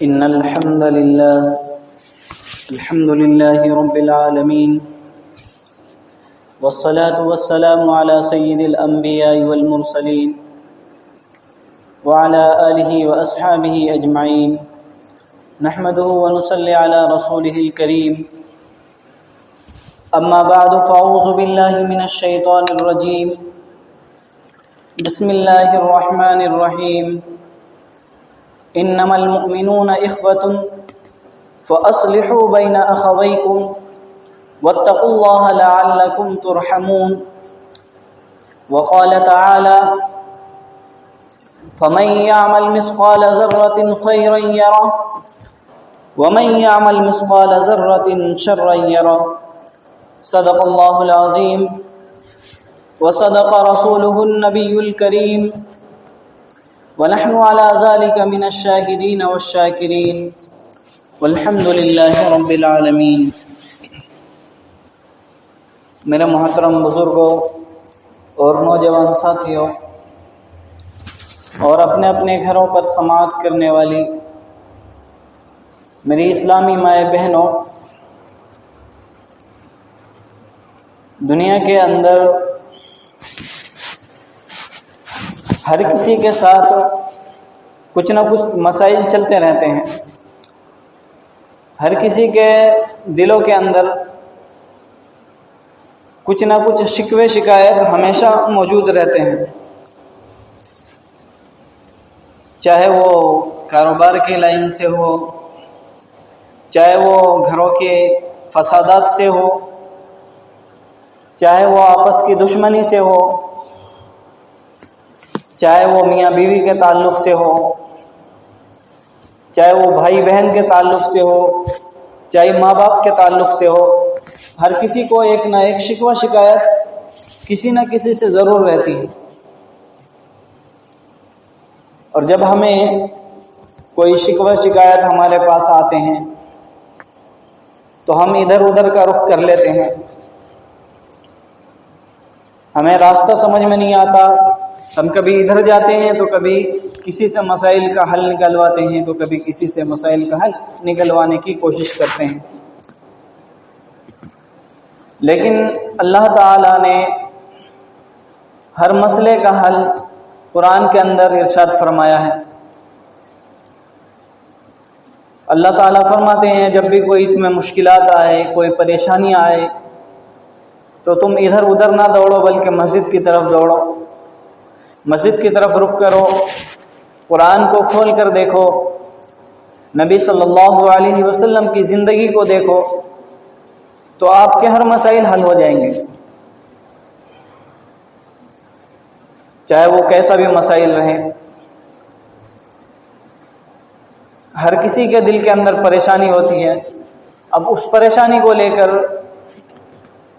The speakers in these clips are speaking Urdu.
إن الحمد لله رب العالمين، والصلاة والسلام على سيد الأنبياء والمرسلين وعلى آله وأصحابه أجمعين، نحمده ونصلي على رسوله الكريم. أما بعد، فأعوذ بالله من الشيطان الرجيم. بسم الله الرحمن الرحيم. إنما المؤمنون إخوة فأصلحوا بين أخويكم واتقوا الله لعلكم ترحمون. وقال تعالى: فمن يعمل مثقال ذرة خيرا يره ومن يعمل مثقال ذرة شرا يره. صدق الله العظيم وصدق رسوله النبي الكريم، ونحن على ذلك من الشاهدين والشاكرين، والحمد لله رب العالمین. میرے محترم بزرگوں اور نوجوان ساتھیوں اور اپنے اپنے گھروں پر سماعت کرنے والی میری اسلامی مائیں بہنوں، دنیا کے اندر ہر کسی کے ساتھ کچھ نہ کچھ مسائل چلتے رہتے ہیں. ہر کسی کے دلوں کے اندر کچھ نہ کچھ شکوے شکایت ہمیشہ موجود رہتے ہیں، چاہے وہ کاروبار کے لائن سے ہو، چاہے وہ گھروں کے فسادات سے ہو، چاہے وہ آپس کی دشمنی سے ہو، چاہے وہ میاں بیوی کے تعلق سے ہو، چاہے وہ بھائی بہن کے تعلق سے ہو، چاہے ماں باپ کے تعلق سے ہو. ہر کسی کو ایک نہ ایک شکوہ شکایت کسی نہ کسی سے ضرور رہتی ہے. اور جب ہمیں کوئی شکوہ شکایت ہمارے پاس آتے ہیں تو ہم ادھر ادھر کا رخ کر لیتے ہیں. ہمیں راستہ سمجھ میں نہیں آتا، ہم کبھی ادھر جاتے ہیں تو کبھی کسی سے مسائل کا حل نکلواتے ہیں تو کبھی کسی سے مسائل کا حل نکلوانے کی کوشش کرتے ہیں. لیکن اللہ تعالیٰ نے ہر مسئلے کا حل قرآن کے اندر ارشاد فرمایا ہے. اللہ تعالیٰ فرماتے ہیں جب بھی کوئی تمہیں مشکلات آئے، کوئی پریشانی آئے تو تم ادھر ادھر نہ دوڑو بلکہ مسجد کی طرف دوڑو، مسجد کی طرف رخ کرو، قرآن کو کھول کر دیکھو، نبی صلی اللہ علیہ وسلم کی زندگی کو دیکھو تو آپ کے ہر مسائل حل ہو جائیں گے، چاہے وہ کیسا بھی مسائل رہے. ہر کسی کے دل کے اندر پریشانی ہوتی ہے. اب اس پریشانی کو لے کر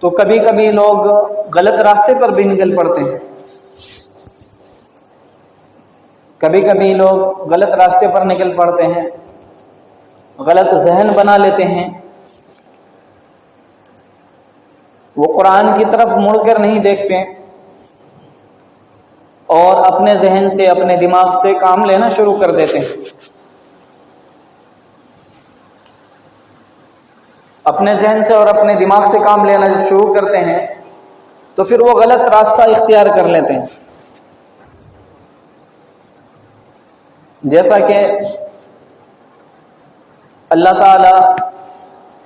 تو کبھی کبھی لوگ غلط راستے پر بھی نکل پڑتے ہیں، کبھی کبھی لوگ غلط راستے پر نکل پڑتے ہیں، غلط ذہن بنا لیتے ہیں. وہ قرآن کی طرف مڑ کر نہیں دیکھتے اور اپنے ذہن سے، اپنے دماغ سے کام لینا شروع کر دیتے ہیں. اپنے ذہن سے اور اپنے دماغ سے کام لینا شروع کرتے ہیں تو پھر وہ غلط راستہ اختیار کر لیتے ہیں. جیسا کہ اللہ تعالیٰ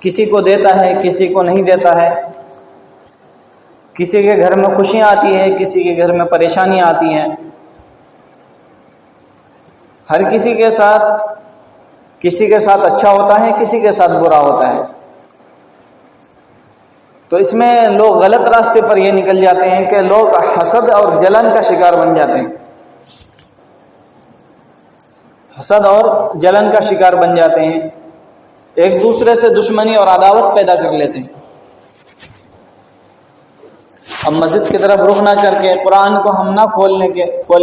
کسی کو دیتا ہے، کسی کو نہیں دیتا ہے. کسی کے گھر میں خوشیاں آتی ہیں، کسی کے گھر میں پریشانیاں آتی ہیں. ہر کسی کے ساتھ اچھا ہوتا ہے، کسی کے ساتھ برا ہوتا ہے. تو اس میں لوگ غلط راستے پر یہ نکل جاتے ہیں کہ لوگ حسد اور جلن کا شکار بن جاتے ہیں، حسد اور جلن کا شکار بن جاتے ہیں، ایک دوسرے سے دشمنی اور عداوت پیدا کر لیتے ہیں. اب مسجد کی طرف رخ نہ کر کے، قرآن کو ہم نہ کھول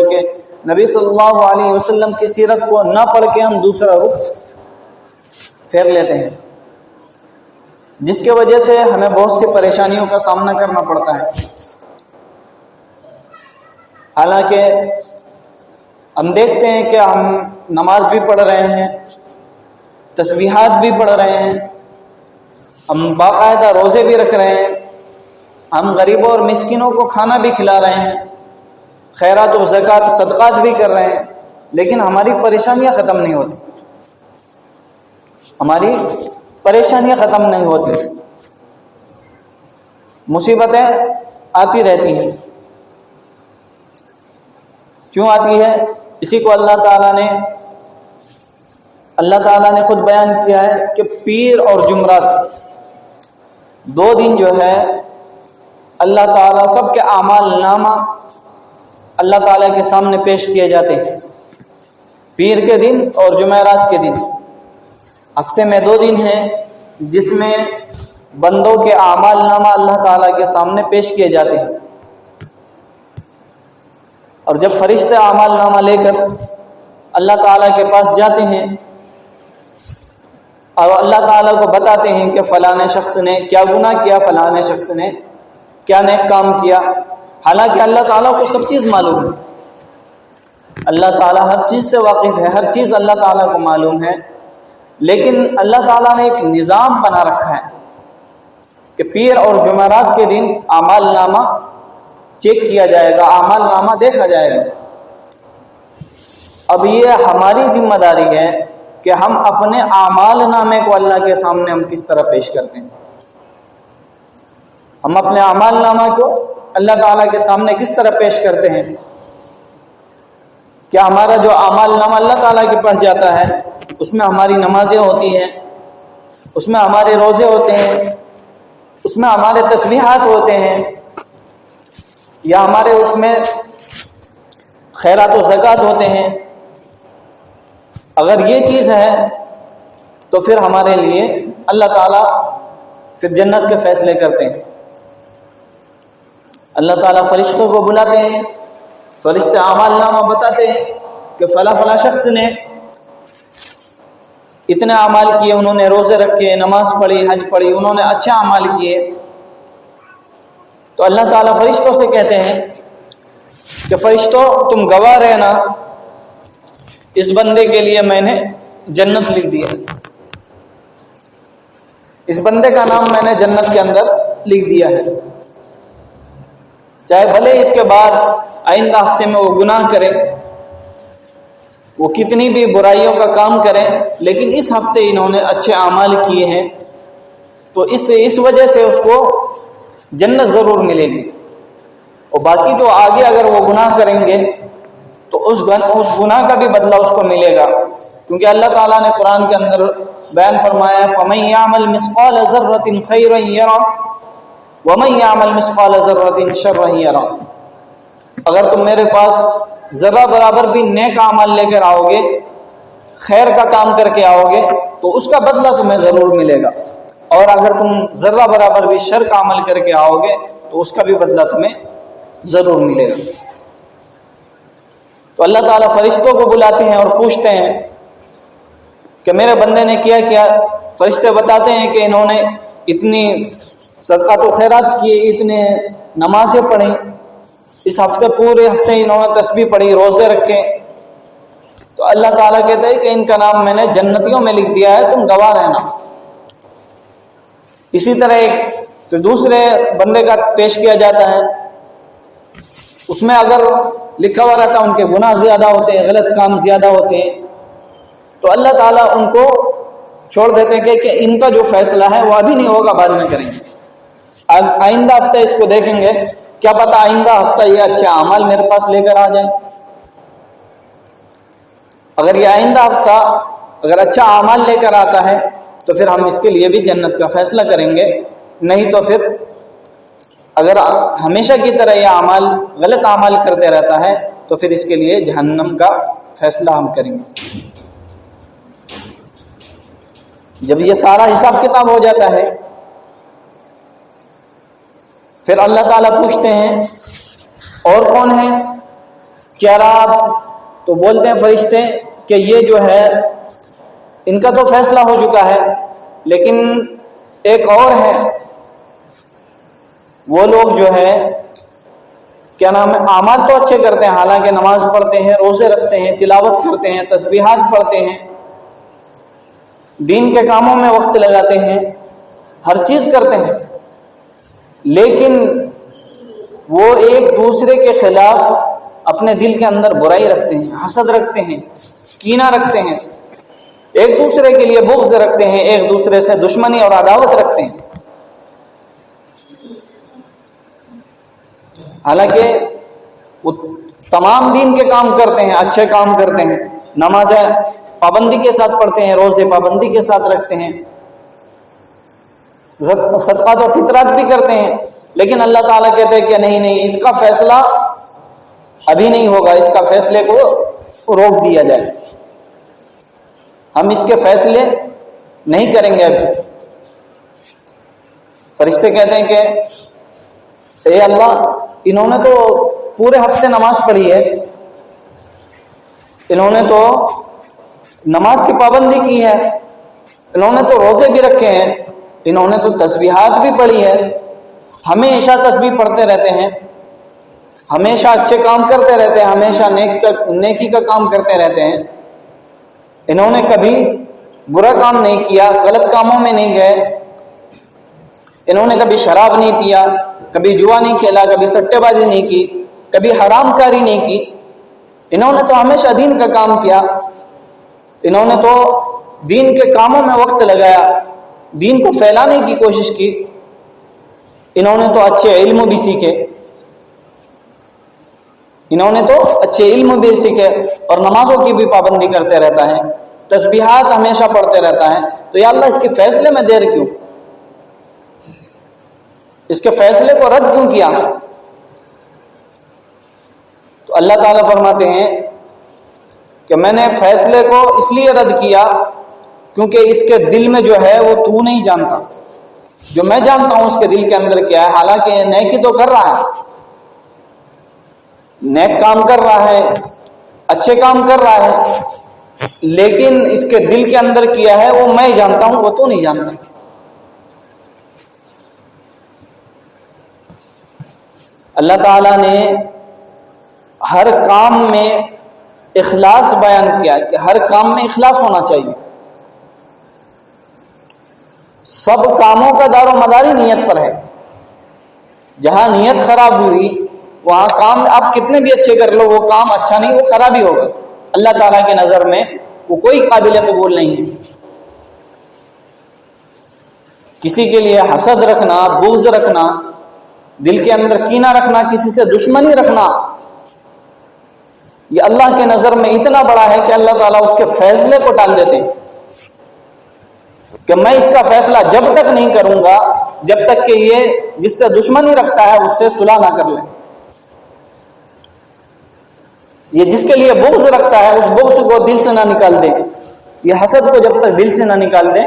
کے، نبی صلی اللہ علیہ وسلم کی سیرت کو نہ پڑھ کے ہم دوسرا رخ پھیر لیتے ہیں، جس کی وجہ سے ہمیں بہت سی پریشانیوں کا سامنا کرنا پڑتا ہے. حالانکہ ہم دیکھتے ہیں کہ ہم نماز بھی پڑھ رہے ہیں، تسبیحات بھی پڑھ رہے ہیں، ہم باقاعدہ روزے بھی رکھ رہے ہیں، ہم غریبوں اور مسکینوں کو کھانا بھی کھلا رہے ہیں، خیرات و زکوٰۃ صدقات بھی کر رہے ہیں، لیکن ہماری پریشانیاں ختم نہیں ہوتی، ہماری پریشانیاں ختم نہیں ہوتی، مصیبتیں آتی رہتی ہیں۔ کیوں آتی ہے؟ اسی کو اللہ تعالیٰ نے خود بیان کیا ہے کہ پیر اور جمعرات 2 دن جو ہے اللہ تعالیٰ سب کے اعمال نامہ اللہ تعالیٰ کے سامنے پیش کیے جاتے ہیں، پیر کے دن اور جمعرات کے دن۔ ہفتے میں 2 دن ہیں جس میں بندوں کے اعمال نامہ اللہ تعالیٰ کے سامنے پیش کیے جاتے ہیں، اور جب فرشتے اعمال نامہ لے کر اللہ تعالیٰ کے پاس جاتے ہیں اور اللہ تعالیٰ کو بتاتے ہیں کہ فلاں شخص نے کیا گناہ کیا، فلاں شخص نے کیا نیک کام کیا، حالانکہ اللہ تعالیٰ کو سب چیز معلوم ہے، اللہ تعالیٰ ہر چیز سے واقف ہے، ہر چیز اللہ تعالیٰ کو معلوم ہے، لیکن اللہ تعالیٰ نے ایک نظام بنا رکھا ہے کہ پیر اور جمعرات کے دن اعمال نامہ چیک کیا جائے گا، اعمال نامہ دیکھا جائے گا۔ اب یہ ہماری ذمہ داری ہے کہ ہم اپنے اعمال نامے کو اللہ کے سامنے ہم کس طرح پیش کرتے ہیں، ہم اپنے اعمال نامہ کو اللہ تعالیٰ کے سامنے کس طرح پیش کرتے ہیں۔ کیا ہمارا جو اعمال نامہ اللہ تعالیٰ کے پاس جاتا ہے اس میں ہماری نمازیں ہوتی ہیں، اس میں ہمارے روزے ہوتے ہیں، اس میں ہمارے تسبیحات ہوتے ہیں، یا ہمارے اس میں خیرات و زکوٰۃ ہوتے ہیں؟ اگر یہ چیز ہے تو پھر ہمارے لیے اللہ تعالیٰ پھر جنت کے فیصلے کرتے ہیں۔ اللہ تعالیٰ فرشتوں کو بلاتے ہیں، فرشتے اعمال نامہ بتاتے ہیں کہ فلاں شخص نے اتنے اعمال کیے، انہوں نے روزے رکھے، نماز پڑھی، حج پڑھی، انہوں نے اچھے اعمال کیے، تو اللہ تعالیٰ فرشتوں سے کہتے ہیں کہ فرشتوں تم گواہ رہنا، اس بندے کے لیے میں نے جنت لکھ دیا، اس بندے کا نام میں نے جنت کے اندر لکھ دیا ہے، چاہے بھلے اس کے بعد آئندہ ہفتے میں وہ گناہ کرے، وہ کتنی بھی برائیوں کا کام کریں، لیکن اس ہفتے انہوں نے اچھے اعمال کیے ہیں تو اس وجہ سے اس کو جنت ضرور ملے گی، اور باقی جو آگے اگر وہ گناہ کریں گے تو اس گناہ کا بھی بدلہ اس کو ملے گا، کیونکہ اللہ تعالیٰ نے قرآن کے اندر بیان فرمایا ہے فَمَن يَعْمَلْ مِثْقَالَ ذَرَّةٍ خَيْرًا يَرَهُ وَمَن يَعْمَلْ مِثْقَالَ ذَرَّةٍ شَرًّا يَرَهُ۔ اگر تم میرے پاس ذرہ برابر بھی نیک اعمال لے کر آؤ گے، خیر کا کام کر کے آؤ گے تو اس کا بدلہ تمہیں ضرور ملے گا، اور اگر تم ذرہ برابر بھی شر کا عمل کر کے آؤ گے تو اس کا بھی بدلہ تمہیں ضرور ملے گا۔ تو اللہ تعالیٰ فرشتوں کو بلاتے ہیں اور پوچھتے ہیں کہ میرے بندے نے کیا، فرشتے بتاتے ہیں کہ انہوں نے اتنی صدقات و خیرات کیے، اتنے نمازیں پڑھی، اس ہفتے پورے ہفتے انہوں نے تسبیح پڑھی، روزے رکھے، تو اللہ تعالیٰ کہتے ہیں کہ ان کا نام میں نے جنتیوں میں لکھ دیا ہے، تم گواہ رہنا۔ اسی طرح ایک پھر دوسرے بندے کا پیش کیا جاتا ہے، اس میں اگر لکھا ہوا رہتا ان کے گناہ زیادہ ہوتے ہیں، غلط کام زیادہ ہوتے ہیں، تو اللہ تعالیٰ ان کو چھوڑ دیتے ہیں کہ ان کا جو فیصلہ ہے وہ ابھی نہیں ہوگا، بعد میں کریں گے، آئندہ ہفتہ اس کو دیکھیں گے، کیا پتہ آئندہ ہفتہ یہ اچھے اعمال میرے پاس لے کر آ جائیں۔ اگر یہ آئندہ ہفتہ اگر اچھا اعمال لے کر آتا ہے تو پھر ہم اس کے لیے بھی جنت کا فیصلہ کریں گے، نہیں تو پھر اگر ہمیشہ کی طرح یہ غلط اعمال کرتے رہتا ہے تو پھر اس کے لیے جہنم کا فیصلہ ہم کریں گے۔ جب یہ سارا حساب کتاب ہو جاتا ہے پھر اللہ تعالیٰ پوچھتے ہیں اور کون ہے کیا رات، تو بولتے ہیں فرشتے کہ یہ جو ہے ان کا تو فیصلہ ہو چکا ہے، لیکن ایک اور ہے، وہ لوگ جو ہے کیا نام ہے اعمال تو اچھے کرتے ہیں، حالانکہ نماز پڑھتے ہیں، روزے رکھتے ہیں، تلاوت کرتے ہیں، تسبیحات پڑھتے ہیں، دین کے کاموں میں وقت لگاتے ہیں، ہر چیز کرتے ہیں، لیکن وہ ایک دوسرے کے خلاف اپنے دل کے اندر برائی رکھتے ہیں، حسد رکھتے ہیں، کینہ رکھتے ہیں، ایک دوسرے کے لیے بغض رکھتے ہیں، ایک دوسرے سے دشمنی اور عداوت رکھتے ہیں۔ حالانکہ وہ تمام دین کے کام کرتے ہیں، اچھے کام کرتے ہیں، نمازیں پابندی کے ساتھ پڑھتے ہیں، روزے پابندی کے ساتھ رکھتے ہیں، صدقات و فطرات بھی کرتے ہیں، لیکن اللہ تعالیٰ کہتے ہیں کہ نہیں، اس کا فیصلہ ابھی نہیں ہوگا، اس کا فیصلے کو روک دیا جائے، ہم اس کے فیصلے نہیں کریں گے ابھی۔ فرشتے کہتے ہیں کہ اے اللہ، انہوں نے تو پورے ہفتے نماز پڑھی ہے، انہوں نے تو نماز کی پابندی کی ہے، انہوں نے تو روزے بھی رکھے ہیں، انہوں نے تو تسبیحات بھی پڑھی ہے، ہمیشہ تسبیح پڑھتے رہتے ہیں، ہمیشہ اچھے کام کرتے رہتے ہیں، ہمیشہ نیکی کا کام کرتے رہتے ہیں، انہوں نے کبھی برا کام نہیں کیا، غلط کاموں میں نہیں گئے، انہوں نے کبھی شراب نہیں پیا، کبھی جوا نہیں کھیلا، کبھی سٹے بازی نہیں کی، کبھی حرام کاری نہیں کی، انہوں نے تو ہمیشہ دین کا کام کیا، انہوں نے تو دین کے کاموں میں وقت لگایا، دین کو پھیلانے کی کوشش کی، انہوں نے تو اچھے علم بھی سیکھے، انہوں نے تو اچھے علم بھی سیکھے اور نمازوں کی بھی پابندی کرتے رہتا ہے، تسبیحات ہمیشہ پڑھتے رہتا ہے، تو یا اللہ اس کے فیصلے میں دیر کیوں؟ اس کے فیصلے کو رد کیوں کیا؟ تو اللہ تعالیٰ فرماتے ہیں کہ میں نے فیصلے کو اس لیے رد کیا کیونکہ اس کے دل میں جو ہے وہ تو نہیں جانتا، جو میں جانتا ہوں اس کے دل کے اندر کیا ہے۔ حالانکہ نیکی تو کر رہا ہے، نیک کام کر رہا ہے، اچھے کام کر رہا ہے، لیکن اس کے دل کے اندر کیا ہے وہ میں جانتا ہوں، وہ تو نہیں جانتا۔ اللہ تعالیٰ نے ہر کام میں اخلاص بیان کیا کہ ہر کام میں اخلاص ہونا چاہیے، سب کاموں کا دار و مدار نیت پر ہے، جہاں نیت خراب ہوئی وہاں کام آپ کتنے بھی اچھے کر لو، وہ کام اچھا نہیں، وہ خراب ہی ہوگا، اللہ تعالیٰ کے نظر میں وہ کوئی قابل قبول نہیں ہے۔ کسی کے لیے حسد رکھنا، بغض رکھنا، دل کے اندر کینہ رکھنا، کسی سے دشمنی رکھنا، یہ اللہ کے نظر میں اتنا بڑا ہے کہ اللہ تعالیٰ اس کے فیصلے کو ٹال دیتے ہیں کہ میں اس کا فیصلہ جب تک نہیں کروں گا جب تک کہ یہ جس سے دشمنی رکھتا ہے اس سے صلح نہ کر لے، یہ جس کے لیے بغض رکھتا ہے اس بغض کو دل سے نہ نکال دے، یہ حسد کو جب تک دل سے نہ نکال دے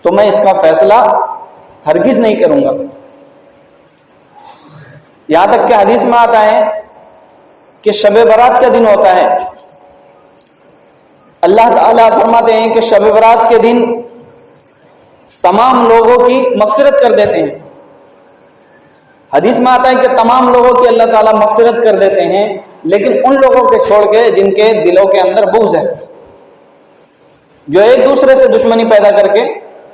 تو میں اس کا فیصلہ ہرگز نہیں کروں گا۔ یہاں تک کہ حدیث میں آتا ہے کہ شب برات کا دن ہوتا ہے، اللہ تعالیٰ فرماتے ہیں کہ شب برات کے دن تمام لوگوں کی مغفرت کر دیتے ہیں۔ حدیث میں آتا ہے کہ تمام لوگوں کی اللہ تعالیٰ مغفرت کر دیتے ہیں، لیکن ان لوگوں کے چھوڑ کے جن کے دلوں کے اندر بغض ہے، جو ایک دوسرے سے دشمنی پیدا کر کے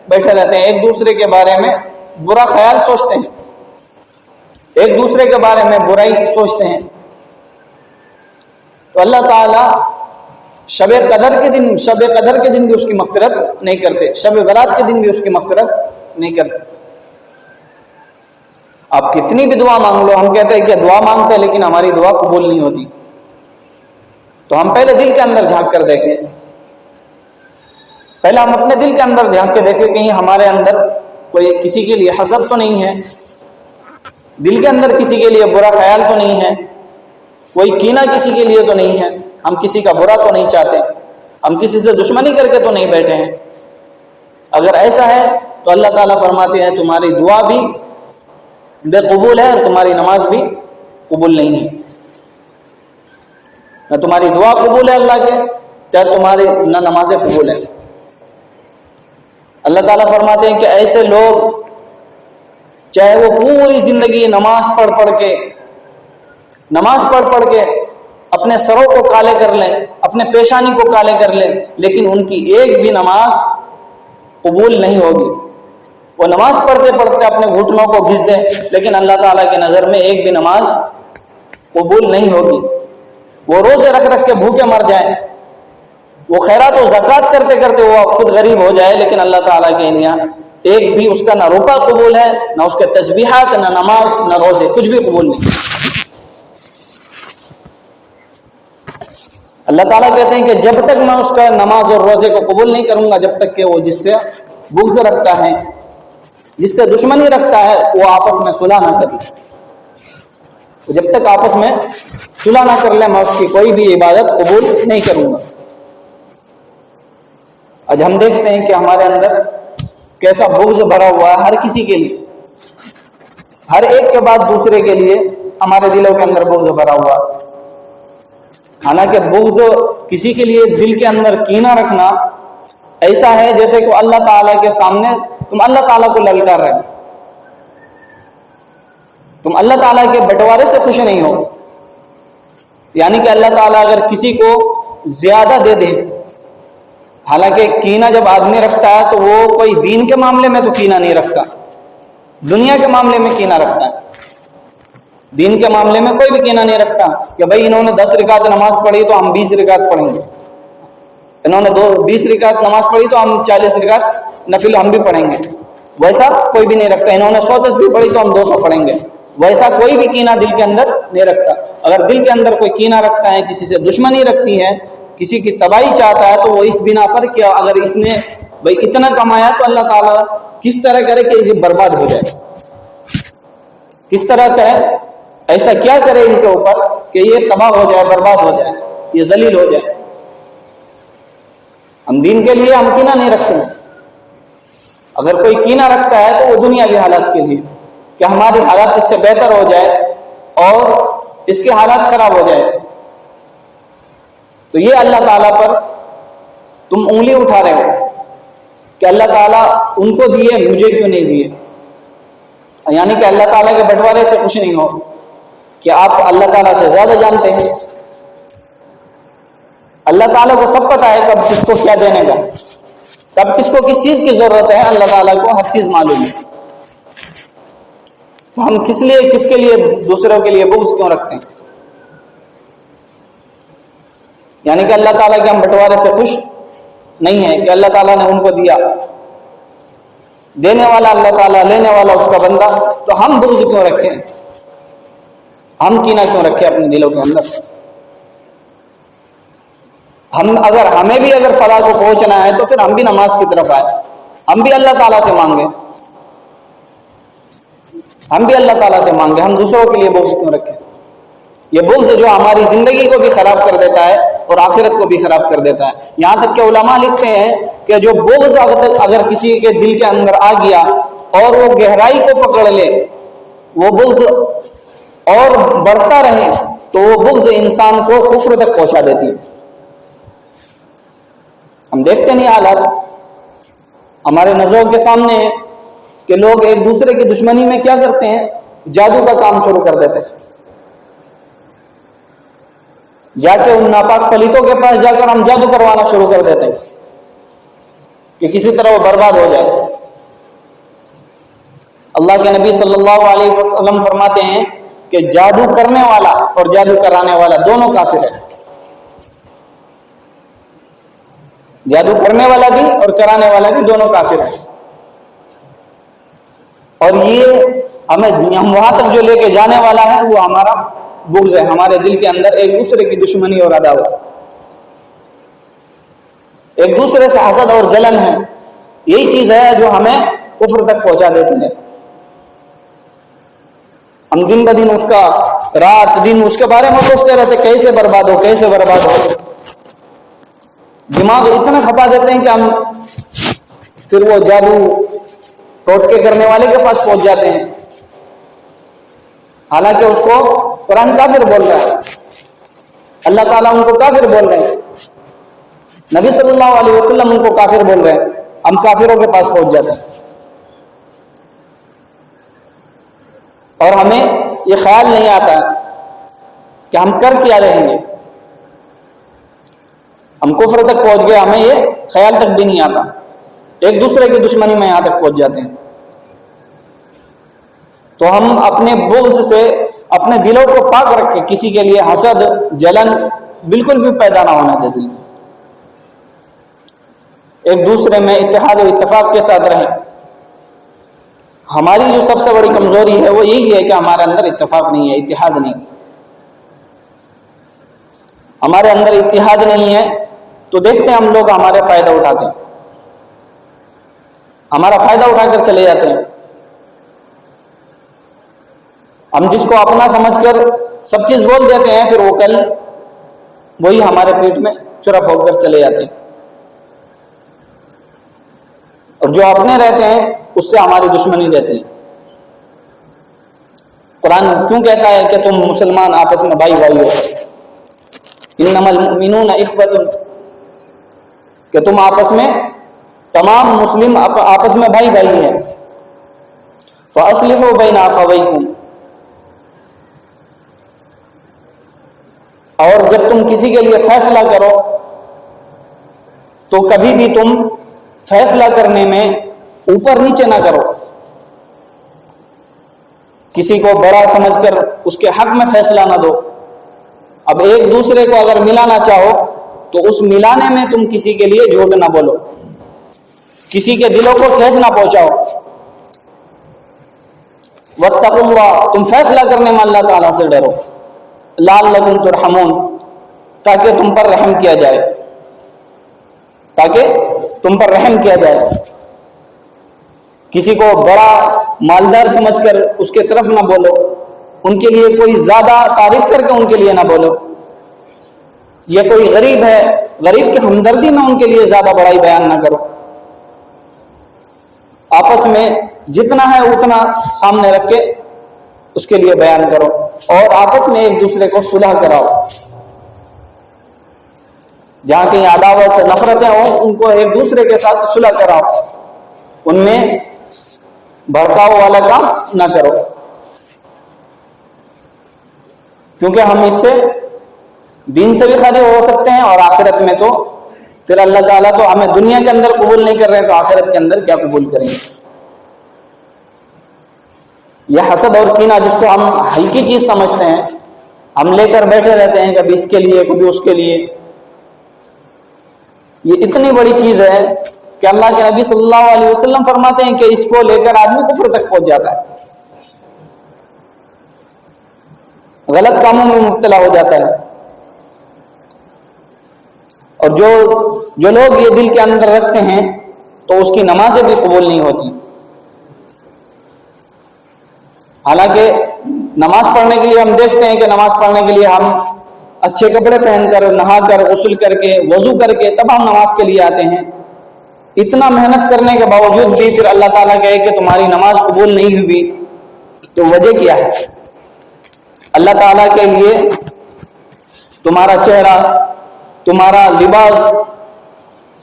بیٹھے رہتے ہیں، ایک دوسرے کے بارے میں برا خیال سوچتے ہیں، ایک دوسرے کے بارے میں برائی سوچتے ہیں، تو اللہ تعالیٰ شب قدر کے دن بھی اس کی مغفرت نہیں کرتے، شب برات کے دن بھی اس کی مغفرت نہیں کرتے۔ آپ کتنی بھی دعا مانگ لو، ہم کہتے ہیں کہ دعا مانگتے ہیں لیکن ہماری دعا قبول نہیں ہوتی، تو ہم پہلے دل کے اندر جھانک کر دیکھیں، پہلے ہم اپنے دل کے اندر جھانک کے دیکھیں کہیں ہمارے اندر کوئی کسی کے لیے حسد تو نہیں ہے، دل کے اندر کسی کے لیے برا خیال تو نہیں ہے، کوئی کینہ کسی کے لیے تو نہیں ہے، ہم کسی کا برا تو نہیں چاہتے، ہم کسی سے دشمنی کر کے تو نہیں بیٹھے ہیں۔ اگر ایسا ہے تو اللہ تعالیٰ فرماتے ہیں تمہاری دعا بھی بے قبول ہے اور تمہاری نماز بھی قبول نہیں ہے، نہ تمہاری دعا قبول ہے اللہ کے، چاہے تمہاری نہ نمازیں قبول ہیں۔ اللہ تعالیٰ فرماتے ہیں کہ ایسے لوگ چاہے وہ پوری زندگی نماز پڑھ پڑھ کے اپنے سروں کو کالے کر لیں، اپنے پیشانی کو کالے کر لیں، لیکن ان کی ایک بھی نماز قبول نہیں ہوگی۔ وہ نماز پڑھتے پڑھتے اپنے گھٹنوں کو گھس دیں، لیکن اللہ تعالیٰ کی نظر میں ایک بھی نماز قبول نہیں ہوگی۔ وہ روزے رکھ رکھ کے بھوکے مر جائیں، وہ خیرات و زکوٰۃ کرتے کرتے وہ خود غریب ہو جائے، لیکن اللہ تعالیٰ کے یہاں ایک بھی اس کا نہ روکا قبول ہے، نہ اس کے تسبیحات، نہ نماز، نہ روزے، کچھ بھی قبول نہیں۔ اللہ تعالیٰ کہتے ہیں کہ جب تک میں اس کا نماز اور روزے کو قبول نہیں کروں گا، جب تک کہ وہ جس سے بغض رکھتا ہے، جس سے دشمنی رکھتا ہے، وہ آپس میں صلح نہ کرے۔ جب تک آپس میں صلح نہ کر لے، میں اس کی کوئی بھی عبادت قبول نہیں کروں گا۔ آج ہم دیکھتے ہیں کہ ہمارے اندر کیسا بغض بھرا ہوا ہے ہر کسی کے لیے، ہر ایک کے بعد دوسرے کے لیے ہمارے دلوں کے اندر بغض بھرا ہوا ہے۔ حالانکہ بغض کسی کے لیے دل کے اندر کینہ رکھنا ایسا ہے جیسے کہ اللہ تعالیٰ کے سامنے تم اللہ تعالیٰ کو للکار رہے، تم اللہ تعالیٰ کے بٹوارے سے خوش نہیں ہو۔ یعنی کہ اللہ تعالیٰ اگر کسی کو زیادہ دے دے، حالانکہ کینہ جب آدمی رکھتا ہے تو وہ کوئی دین کے معاملے میں تو کینہ نہیں رکھتا، دنیا کے معاملے میں کینہ رکھتا ہے۔ دین کے معاملے میں کوئی بھی کینہ نہیں رکھتا کہ بھائی انہوں نے 10 رکعت نماز پڑھی تو ہم 20 رکعت پڑھیں گے، انہوں نے 20 رکعت نماز پڑھی تو ہم 40 رکعت نفل ہم بھی پڑھیں گے، ویسا کوئی بھی نہیں رکھتا۔ انہوں نے 100 تسبیح پڑھی تو ہم 200 پڑھیں گے، ویسا کوئی بھی کینہ دل کے اندر نہیں رکھتا۔ اگر دل کے اندر کوئی کینہ رکھتا ہے، کسی سے دشمنی رکھتی ہے، کسی کی تباہی چاہتا ہے، تو وہ اس بنا پر کہ اگر اس نے بھائی اتنا کمایا تو اللہ تعالیٰ کس طرح کرے کہ اسے برباد ہو جائے، کس طرح کرے، ایسا کیا کرے ان کے اوپر کہ یہ تباہ ہو جائے، برباد ہو جائے، یہ ذلیل ہو جائے۔ ہم دین کے لیے ہم کینہ نہیں رکھتے ہیں۔ اگر کوئی کینہ رکھتا ہے تو وہ دنیاوی حالات کے لیے کہ ہماری حالات اس سے بہتر ہو جائے اور اس کے حالات خراب ہو جائے، تو یہ اللہ تعالیٰ پر تم انگلی اٹھا رہے ہو کہ اللہ تعالیٰ ان کو دیے مجھے کیوں نہیں دیے، یعنی کہ اللہ تعالیٰ کے بٹوارے سے خوش نہیں ہو کہ آپ اللہ تعالیٰ سے زیادہ جانتے ہیں۔ اللہ تعالیٰ کو سب پتہ ہے کب کس کو کیا دینے کا، کب کس کو کس چیز کی ضرورت ہے، اللہ تعالیٰ کو ہر چیز معلوم ہے۔ تو ہم کس کے لیے دوسروں کے لیے بغض کیوں رکھتے ہیں؟ یعنی کہ اللہ تعالیٰ کے ہم بٹوارے سے خوش نہیں ہے کہ اللہ تعالیٰ نے ان کو دیا، دینے والا اللہ تعالیٰ، لینے والا اس کا بندہ، تو ہم بغض کیوں رکھیں، ہم کینہ کیوں رکھیں اپنے دلوں کے اندر؟ ہمیں بھی اگر فلاح کو پہنچنا ہے تو پھر ہم بھی نماز کی طرف آئے، ہم بھی اللہ تعالیٰ سے مانگیں، ہم بھی اللہ تعالیٰ سے مانگیں، ہم دوسروں کے لیے بغض کیوں رکھیں؟ یہ بغض جو ہماری زندگی کو بھی خراب کر دیتا ہے اور آخرت کو بھی خراب کر دیتا ہے۔ یہاں تک کہ علماء لکھتے ہیں کہ جو بغض اگر کسی کے دل کے اندر آ گیا اور وہ گہرائی کو پکڑ لے، وہ بغض اور بڑھتا رہے، تو وہ بغض انسان کو کفر تک پہنچا دیتی ہے۔ ہم دیکھتے نہیں حالات ہمارے نظروں کے سامنے ہیں کہ لوگ ایک دوسرے کی دشمنی میں کیا کرتے ہیں، جادو کا کام شروع کر دیتے ہیں، جا کے ان ناپاک پلیتوں کے پاس جا کر ہم جادو کروانا شروع کر دیتے ہیں کہ کسی طرح وہ برباد ہو جائے۔ اللہ کے نبی صلی اللہ علیہ وسلم فرماتے ہیں کہ جادو کرنے والا اور جادو کرانے والا دونوں کافر ہیں۔ جادو کرنے والا بھی اور کرانے والا بھی دونوں کافر ہیں۔ اور یہ ہم وہاں تک جو لے کے جانے والا ہے وہ ہمارا بغض ہے، ہمارے دل کے اندر ایک دوسرے کی دشمنی اور عداوت، ایک دوسرے سے حسد اور جلن ہے۔ یہی چیز ہے جو ہمیں کفر تک پہنچا دیتی ہے۔ ہم دن بدن اس کا رات دن اس کے بارے میں سوچتے رہتے، کیسے برباد ہو، کیسے برباد ہو۔ دماغ اتنا کھپا دیتے ہیں کہ ہم پھر وہ جادو ٹوٹکے کرنے والے کے پاس پہنچ جاتے ہیں، حالانکہ اس کو قرآن کافر بول رہا ہے، اللہ تعالیٰ ان کو کافر بول رہے ہیں، نبی صلی اللہ علیہ وسلم ان کو کافر بول رہے ہیں، ہم کافروں کے پاس پہنچ جاتے ہیں۔ اور ہمیں یہ خیال نہیں آتا کہ ہم کر کیا رہیں گے، ہم کفر تک پہنچ گئے، ہمیں یہ خیال تک بھی نہیں آتا، ایک دوسرے کی دشمنی میں یہاں تک پہنچ جاتے ہیں۔ تو ہم اپنے بغض سے اپنے دلوں کو پاک رکھ کے کسی کے لیے حسد جلن بالکل بھی پیدا نہ ہونے دے دیں، ایک دوسرے میں اتحاد و اتفاق کے ساتھ رہیں۔ ہماری جو سب سے بڑی کمزوری ہے وہ یہی ہے کہ ہمارے اندر اتفاق نہیں ہے، اتحاد نہیں، ہمارے اندر اتحاد نہیں ہے تو دیکھتے ہیں ہم لوگ ہمارے فائدہ اٹھاتے ہیں، ہمارا فائدہ اٹھا کر چلے جاتے ہیں، ہم جس کو اپنا سمجھ کر سب چیز بول دیتے ہیں، پھر وہ کل وہی ہمارے پیٹ میں چرپ ہو کر چلے جاتے ہیں، اور جو اپنے رہتے ہیں اس سے ہماری دشمنی رہتی ہے۔ قرآن کیوں کہتا ہے کہ تم مسلمان آپس میں بھائی بھائی ہو، انما المؤمنون اخوۃ، کہ تم آپس میں تمام مسلم آپس میں بھائی بھائی ہیں، فاصلحوا بین اخویکم، اور جب تم کسی کے لیے فیصلہ کرو تو کبھی بھی تم فیصلہ کرنے میں اوپر نیچے نہ کرو، کسی کو بڑا سمجھ کر اس کے حق میں فیصلہ نہ دو۔ اب ایک دوسرے کو اگر ملانا چاہو تو اس ملانے میں تم کسی کے لیے جھوٹ نہ بولو، کسی کے دلوں کو ٹھیس نہ پہنچاؤ۔ واتقوا اللہ، تم فیصلہ کرنے میں اللہ تعالیٰ سے ڈرو، لعلکم ترحمون، تاکہ تم پر رحم کیا جائے، تاکہ تم پر رحم کیا جائے۔ کسی کو بڑا مالدار سمجھ کر اس کے طرف نہ بولو، ان کے لیے کوئی زیادہ تعریف کر کے ان کے لیے نہ بولو، یہ کوئی غریب ہے، غریب کی ہمدردی میں ان کے لیے زیادہ بڑائی بیان نہ کرو، آپس میں جتنا ہے اتنا سامنے رکھ کے اس کے لیے بیان کرو، اور آپس میں ایک دوسرے کو صلح کراؤ، جہاں کہیں عداوت نفرتیں ہوں ان کو ایک دوسرے کے ساتھ صلح کراؤ، ان میں بھڑکاؤ والا کام نہ کرو، کیونکہ ہم اس سے دین سے بھی خالی ہو سکتے ہیں، اور آخرت میں تو پھر اللہ تعالیٰ تو ہمیں دنیا کے اندر قبول نہیں کر رہے تو آخرت کے اندر کیا قبول کریں گے۔ یہ حسد اور کینہ جس کو ہم ہلکی چیز سمجھتے ہیں، ہم لے کر بیٹھے رہتے ہیں، کبھی اس کے لیے کبھی اس کے لیے، یہ اتنی بڑی چیز ہے کہ اللہ کے نبی صلی اللہ علیہ وسلم فرماتے ہیں کہ اس کو لے کر آدمی کفر تک پہنچ جاتا ہے، غلط کاموں میں مبتلا ہو جاتا ہے، اور جو لوگ یہ دل کے اندر رکھتے ہیں تو اس کی نمازیں بھی قبول نہیں ہوتی۔ حالانکہ نماز پڑھنے کے لیے ہم دیکھتے ہیں کہ نماز پڑھنے کے لیے ہم اچھے کپڑے پہن کر، نہا کر، غسل کر کے، وضو کر کے تب ہم نماز کے لیے آتے ہیں، اتنا محنت کرنے کے باوجود بھی پھر اللہ تعالیٰ کہے کہ تمہاری نماز قبول نہیں ہوئی، تو وجہ کیا ہے؟ اللہ تعالیٰ کے لیے تمہارا چہرہ، تمہارا لباس،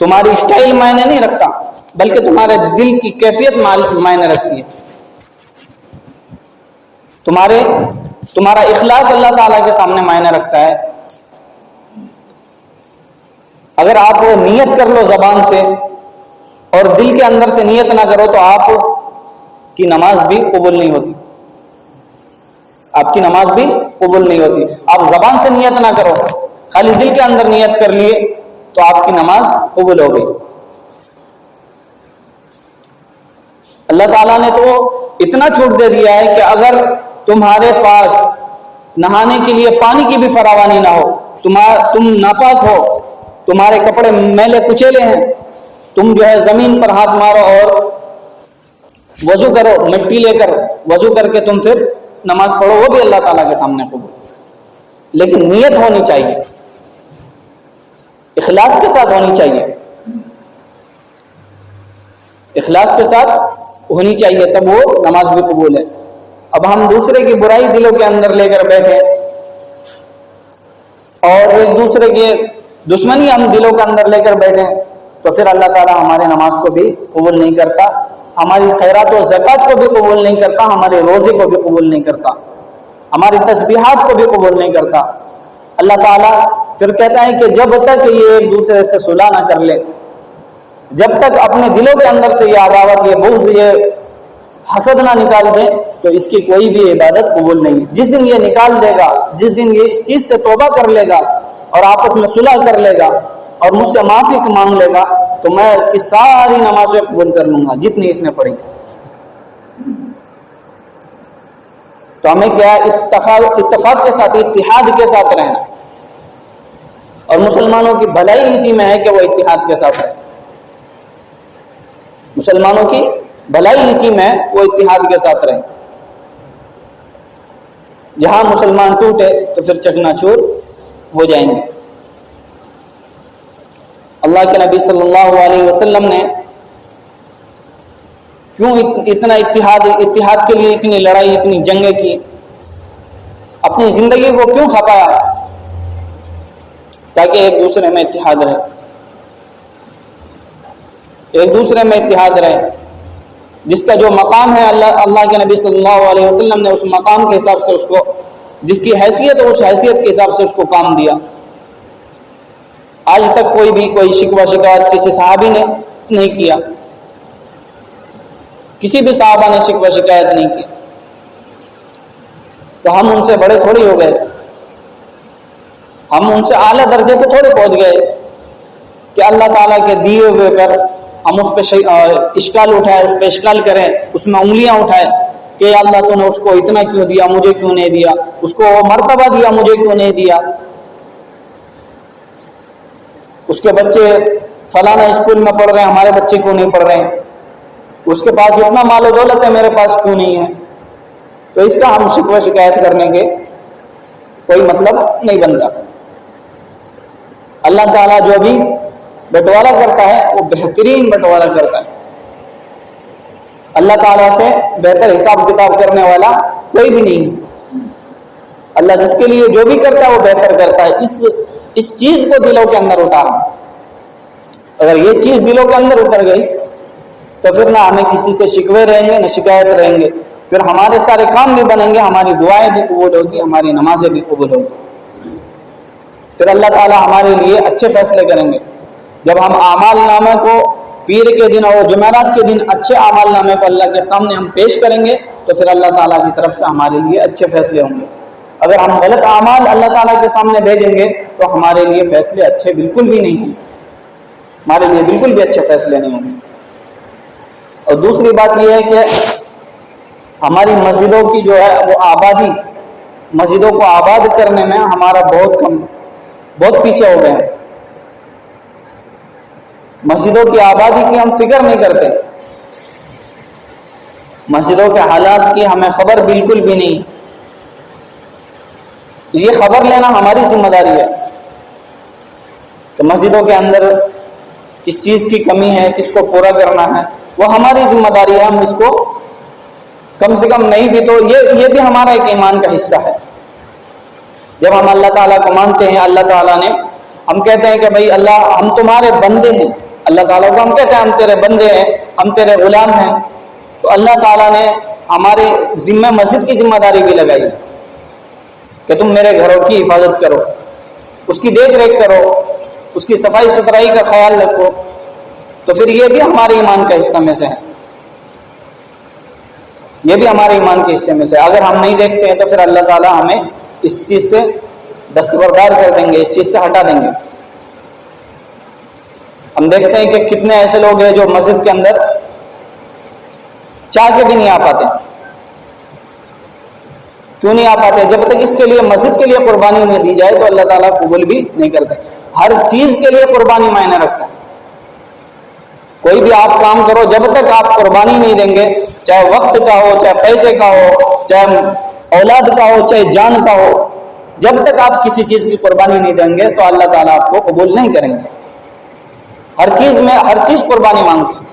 تمہاری اسٹائل معنی نہیں رکھتا، بلکہ تمہارے دل کی کیفیت معنی رکھتی ہے، تمہارا اخلاص اللہ تعالیٰ کے سامنے معنی رکھتا ہے۔ اگر آپ نیت کر لو زبان سے اور دل کے اندر سے نیت نہ کرو تو آپ کی نماز بھی قبول نہیں ہوتی، آپ کی نماز بھی قبول نہیں ہوتی۔ آپ زبان سے نیت نہ کرو، خالی دل کے اندر نیت کر لیے تو آپ کی نماز قبول ہو گئی۔ اللہ تعالیٰ نے تو اتنا چھوٹ دے دیا ہے کہ اگر تمہارے پاس نہانے کے لیے پانی کی بھی فراوانی نہ ہو، تم ناپاک ہو، تمہارے کپڑے میلے کچیلے ہیں، تم جو ہے زمین پر ہاتھ مارو اور وضو کرو، مٹی لے کر وضو کر کے تم پھر نماز پڑھو، وہ بھی اللہ تعالیٰ کے سامنے قبول، لیکن نیت ہونی چاہیے، اخلاص کے ساتھ ہونی چاہیے، اخلاص کے ساتھ ہونی چاہیے، تب وہ نماز بھی قبول ہے۔ اب ہم دوسرے کی برائی دلوں کے اندر لے کر بیٹھے اور ایک دوسرے کے دشمنی ہم دلوں کے اندر لے کر بیٹھے تو پھر اللہ تعالیٰ ہمارے نماز کو بھی قبول نہیں کرتا، ہماری خیرات و زکوٰۃ کو بھی قبول نہیں کرتا، ہمارے روزے کو بھی قبول نہیں کرتا، ہماری تسبیحات کو بھی قبول نہیں کرتا۔ اللہ تعالیٰ پھر کہتا ہے کہ جب تک یہ ایک دوسرے سے صلح نہ کر لے، جب تک اپنے دلوں کے اندر سے یہ عداوت، یہ بغض، یہ حسد نہ نکال دے تو اس کی کوئی بھی عبادت قبول نہیں۔ جس دن یہ نکال دے گا، جس دن یہ اس چیز سے توبہ کر لے گا اور آپس میں صلح کر لے گا اور مجھ سے معافی مانگ لے گا تو میں اس کی ساری نمازیں قبول کر لوں گا جتنی اس نے پڑھی۔ تو ہمیں کیا اتفاق کے ساتھ، اتحاد کے ساتھ رہنا، اور مسلمانوں کی بھلائی اسی میں ہے کہ وہ اتحاد کے ساتھ رہے۔ مسلمانوں کی بھلائی اسی میں وہ اتحاد کے ساتھ رہے۔ جہاں مسلمان ٹوٹے تو پھر چکنا چور ہو جائیں گے۔ اللہ کے نبی صلی اللہ علیہ وسلم نے کیوں اتنا اتحاد کے لیے اتنی لڑائی، اتنی جنگیں کی، اپنی زندگی کو کیوں کھپایا؟ تاکہ ایک دوسرے میں اتحاد رہے، ایک دوسرے میں اتحاد رہے۔ جس کا جو مقام ہے اللہ کے نبی صلی اللہ علیہ وسلم نے اس مقام کے حساب سے اس کو، جس کی حیثیت ہے اس حیثیت کے حساب سے اس کو کام دیا۔ آج تک کوئی شکوہ شکایت کسی صحابی نے نہیں کیا، کسی بھی صحابہ نے شکوہ شکایت نہیں کی، تو ہم ان سے بڑے تھوڑی ہو گئے، ہم ان سے اعلیٰ درجے پہ تھوڑے پہنچ گئے کہ اللہ تعالیٰ کے دیے ہوئے پر ہم اس پہ اشکال اٹھائے، اس پہ اشکال کریں، اس میں انگلیاں اٹھائے کہ اللہ تو نے اس کو اتنا کیوں دیا، مجھے کیوں نہیں دیا، اس کو مرتبہ دیا، مجھے کیوں نہیں دیا، اس کے بچے فلانا اسکول میں پڑھ رہے ہیں، ہمارے بچے کیوں نہیں پڑھ رہے ہیں، اس کے پاس اتنا مال و دولت ہے، میرے پاس کیوں نہیں ہے۔ تو اس کا ہم شکوہ شکایت کرنے کے کوئی مطلب نہیں بنتا۔ اللہ تعالیٰ جو بھی بٹوارا کرتا ہے وہ بہترین بٹوارا کرتا ہے۔ اللہ تعالیٰ سے بہتر حساب کتاب کرنے والا کوئی بھی نہیں ہے۔ اللہ جس کے لیے جو بھی کرتا ہے وہ بہتر کرتا ہے۔ اس چیز کو دلوں کے اندر اتارا، اگر یہ چیز دلوں کے اندر اتر گئی تو پھر نہ ہمیں کسی سے شکوے رہیں گے، نہ شکایت رہیں گے، پھر ہمارے سارے کام بھی بنیں گے، ہماری دعائیں بھی قبول ہوگی، ہماری نمازیں بھی قبول ہوگی، پھر اللہ تعالیٰ ہمارے لیے اچھے فیصلے کریں گے۔ جب ہم اعمال نامے کو پیر کے دن اور جمعرات کے دن اچھے اعمال نامے کو اللہ کے سامنے ہم پیش کریں گے تو پھر اللہ تعالیٰ کی طرف سے ہمارے لیے اچھے فیصلے ہوں گے۔ اگر ہم غلط اعمال اللہ تعالیٰ کے سامنے بھیجیں گے تو ہمارے لیے فیصلے اچھے بالکل بھی نہیں ہوں گے، ہمارے لیے بالکل بھی اچھے فیصلے نہیں ہوں گے۔ اور دوسری بات یہ ہے کہ ہماری مسجدوں کی جو ہے وہ آبادی، مسجدوں کو آباد کرنے میں ہمارا بہت پیچھے ہو گئے ہیں۔ مسجدوں کی آبادی کی ہم فکر نہیں کرتے، مسجدوں کے حالات کی ہمیں خبر بالکل بھی نہیں۔ یہ خبر لینا ہماری ذمہ داری ہے کہ مسجدوں کے اندر کس چیز کی کمی ہے، کس کو پورا کرنا ہے، وہ ہماری ذمہ داری ہے۔ ہم اس کو کم سے کم نہیں بھی تو یہ بھی ہمارا ایک ایمان کا حصہ ہے۔ جب ہم اللہ تعالیٰ کو مانتے ہیں، اللہ تعالیٰ نے، ہم کہتے ہیں کہ بھائی اللہ ہم تمہارے بندے ہیں، اللہ تعالیٰ کو ہم کہتے ہیں ہم تیرے بندے ہیں، ہم تیرے غلام ہیں، تو اللہ تعالیٰ نے ہمارے ذمہ مسجد کی ذمہ داری بھی لگائی کہ تم میرے گھروں کی حفاظت کرو، اس کی دیکھ ریکھ کرو، اس کی صفائی ستھرائی کا خیال رکھو، تو پھر یہ بھی ہمارے ایمان کا حصہ میں سے ہے، یہ بھی ہمارے ایمان کے حصے میں سے۔ اگر ہم نہیں دیکھتے ہیں تو پھر اللہ تعالیٰ ہمیں اس چیز سے دستبردار کر دیں گے، اس چیز سے ہٹا دیں گے۔ ہم دیکھتے ہیں کہ کتنے ایسے لوگ ہیں جو مسجد کے اندر چاہ کے بھی نہیں آ پاتے۔ کیوں نہیں آ پاتے؟ جب تک اس کے لیے مسجد کے لیے قربانی نہیں دی جائے تو اللہ تعالیٰ قبول بھی نہیں کرتے۔ ہر چیز کے لیے قربانی معنی رکھتا ہے۔ کوئی بھی آپ کام کرو، جب تک آپ قربانی نہیں دیں گے، چاہے وقت کا ہو، چاہے پیسے کا ہو، چاہے اولاد کا ہو، چاہے جان کا ہو، جب تک آپ کسی چیز کی قربانی نہیں دیں گے تو اللہ تعالیٰ آپ کو قبول نہیں کریں گے۔ ہر چیز میں ہر چیز قربانی مانگتی ہے۔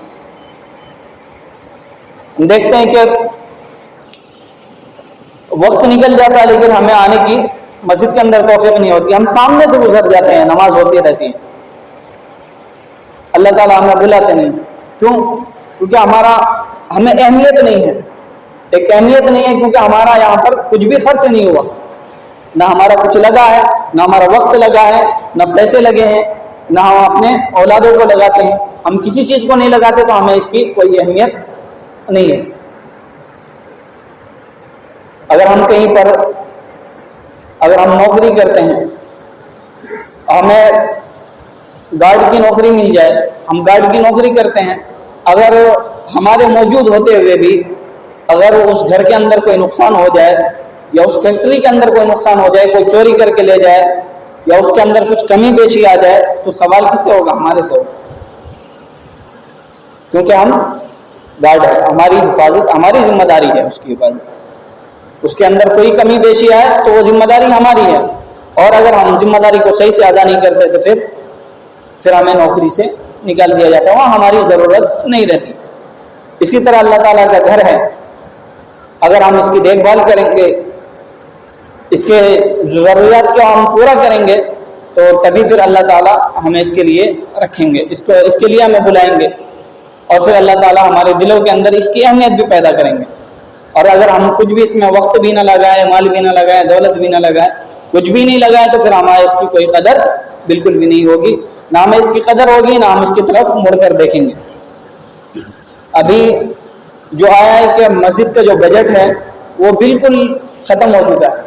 ہم دیکھتے ہیں کہ وقت نکل جاتا ہے لیکن ہمیں آنے کی مسجد کے اندر توفیق نہیں ہوتی، ہم سامنے سے گزر جاتے ہیں، نماز ہوتی رہتی ہے، اللہ تعالیٰ ہمیں بلاتے نہیں۔ کیوں؟ کیونکہ ہمیں اہمیت نہیں ہے، ایک اہمیت نہیں ہے، کیونکہ ہمارا یہاں پر کچھ بھی خرچ نہیں ہوا، نہ ہمارا کچھ لگا ہے، نہ ہمارا وقت لگا ہے، نہ پیسے لگے ہیں، نہ ہم اپنے اولادوں کو لگاتے ہیں، ہم کسی چیز کو نہیں لگاتے تو ہمیں اس کی کوئی اہمیت نہیں ہے۔ اگر ہم کہیں پر اگر ہم نوکری کرتے ہیں، ہمیں گارڈ کی نوکری مل جائے، ہم گارڈ کی نوکری کرتے ہیں، اگر ہمارے موجود ہوتے ہوئے بھی اگر اس گھر کے اندر کوئی نقصان ہو جائے یا اس فیکٹری کے اندر کوئی نقصان ہو جائے، کوئی چوری کر کے لے جائے یا اس کے اندر کچھ کمی بیشی آ جائے، تو سوال کس سے ہوگا؟ ہمارے سے ہوگا، کیونکہ ہم گارڈ ہے، ہماری حفاظت ہماری ذمہ داری ہے، اس کی حفاظت، اس کے اندر کوئی کمی بیشی آئے تو وہ ذمہ داری ہماری ہے، اور اگر ہم ذمہ داری کو صحیح سے ادا نہیں کرتے تو پھر ہمیں نوکری سے نکال دیا جاتا ہے، وہاں ہماری ضرورت نہیں رہتی۔ اسی طرح اللہ تعالیٰ کا گھر ہے، اگر ہم اس کی دیکھ بھال کریں گے، اس کے ضروریات کو ہم پورا کریں گے تو تبھی پھر اللہ تعالیٰ ہمیں اس کے لیے رکھیں گے، اس کے لیے ہمیں بلائیں گے، اور پھر اللہ تعالیٰ ہمارے دلوں کے اندر اس کی اہمیت بھی پیدا کریں گے۔ اور اگر ہم کچھ بھی اس میں وقت بھی نہ لگائیں، مال بھی نہ لگائیں، دولت بھی نہ لگائیں، کچھ بھی نہیں لگائیں، تو پھر ہمارے اس کی کوئی قدر بالکل بھی نہیں ہوگی، نہ ہمیں اس کی قدر ہوگی، نہ ہم اس کی طرف مڑ کر دیکھیں گے۔ ابھی جو آیا ہے کہ مسجد کا جو بجٹ ہے وہ بالکل ختم ہو چکا ہے،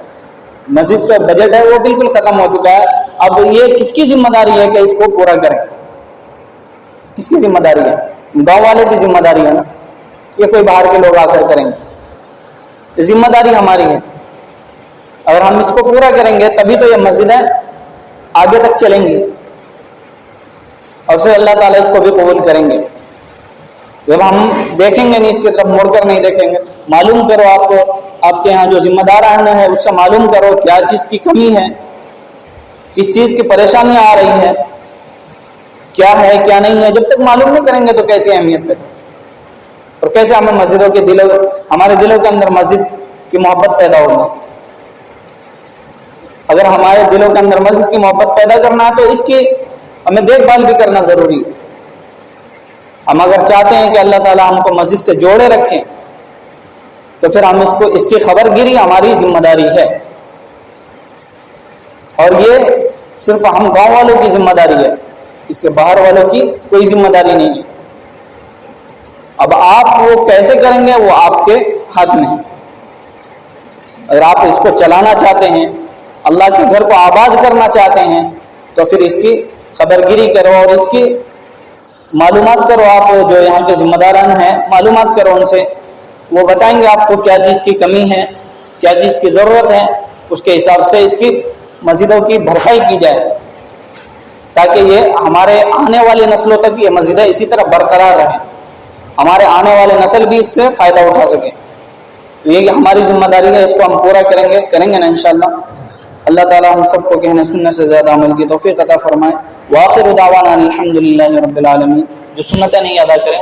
مسجد کا بجٹ ہے وہ بالکل ختم ہو چکا ہے، اب یہ کس کی ذمہ داری ہے کہ اس کو پورا کریں؟ کس کی ذمہ داری ہے؟ گاؤں والے کی ذمہ داری ہے نا، یہ کوئی باہر کے لوگ آ کر کریں گے؟ ذمہ داری ہماری ہے، اگر ہم اس کو پورا کریں گے تبھی تو یہ مسجدیں آگے تک چلیں گی، اور پھر اللہ تعالیٰ اس کو بھی قبول کریں گے۔ جب ہم دیکھیں گے نہیں، اس کی طرف مڑ کر نہیں دیکھیں گے، معلوم کرو آپ کو، آپ کے یہاں جو ذمہ داران ہے اس سے معلوم کرو کیا چیز کی کمی ہے، کس چیز کی پریشانیاں آ رہی ہے، کیا ہے کیا نہیں ہے۔ جب تک معلوم نہیں کریں گے تو کیسے اہمیت کریں، اور کیسے ہمیں مسجدوں کے ہمارے دلوں کے اندر مسجد کی محبت پیدا ہوگی؟ اگر ہمارے دلوں کے اندر مسجد کی محبت پیدا کرنا ہے تو اس کی ہمیں دیکھ بھال بھی کرنا ضروری ہے۔ ہم اگر چاہتے ہیں کہ اللہ تعالیٰ ہم کو مسجد سے جوڑے رکھیں تو پھر ہم اس کی خبر گیری ہماری ذمہ داری ہے، اور یہ صرف ہم گاؤں والوں کی ذمہ داری ہے، اس کے باہر والوں کی کوئی ذمہ داری نہیں ہے۔ اب آپ وہ کیسے کریں گے وہ آپ کے ہاتھ میں ہے۔ اگر آپ اس کو چلانا چاہتے ہیں، اللہ کے گھر کو آباد کرنا چاہتے ہیں، تو پھر اس کی خبر گیری کرو اور اس کی معلومات کرو، آپ جو یہاں کے ذمہ داران ہیں معلومات کرو ان سے، وہ بتائیں گے آپ کو کیا چیز کی کمی ہے، کیا چیز کی ضرورت ہے، اس کے حساب سے اس کی مسجدوں کی بھرپائی کی جائے، تاکہ یہ ہمارے آنے والی نسلوں تک یہ مسجدیں اسی طرح برقرار رہیں، ہمارے آنے والے نسل بھی اس سے فائدہ اٹھا سکے۔ تو یہ ہماری ذمہ داری ہے، اس کو ہم پورا کریں گے نا انشاءاللہ۔ اللہ تعالیٰ ہم سب کو کہنے سننے سے زیادہ عمل کی توفیق عطا فرمائے۔ وآخر دعوانا الحمدللہ رب العالمین۔ جو سنتیں نہیں ادا کریں